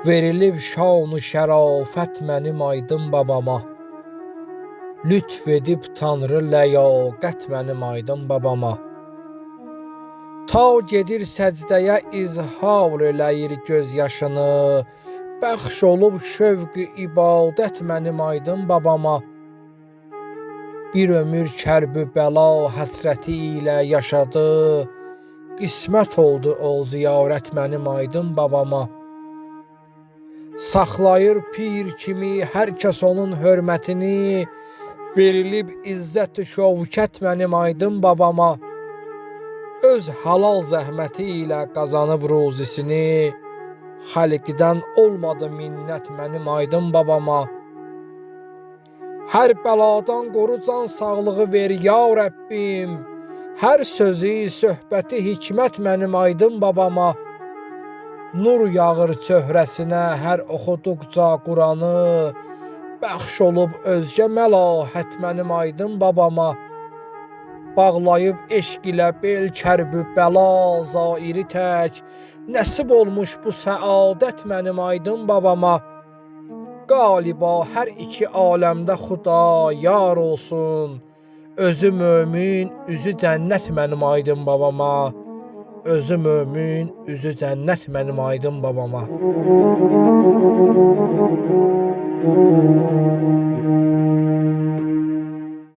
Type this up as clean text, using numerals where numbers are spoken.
Verilib şan-ı şərafət mənim aydın babama. Lütf edib Tanrı ləyaqət mənim aydın babama. Ta gedir səcdəyə izhar eləyir göz yaşını, bəxş olub şövq-ü ibadət mənim aydın babama. Bir ömür kərb-ü bəla həsrəti ilə yaşadı, qismət oldu o ziyarət mənim aydın babama. Saxlayır pir kimi hər kəs onun hörmətini, verilib izzət-ü şövkət mənim aydın babama. Öz halal zəhməti ilə qazanıb ruzisini, xalqdən olmadı minnət mənim aydın babama. Hər bəladan qoru can sağlığı ver ya Rəbbim, hər sözü, söhbəti hikmət mənim aydın babama. Nur yağır çöhrəsinə hər oxuduqca Quranı, bəxş olub özgə məlahət mənim aydın babama. Bağlayıb eşq ilə bel kərb-ü bəla zairi tək, nəsib olmuş bu səadət mənim aydın babama. Qaliba hər iki aləmdə Xuda yar olsun, özü mömin, üzü cənnət mənim aydın babama. Özü mömin, üzü cənnət mənim aydın babama.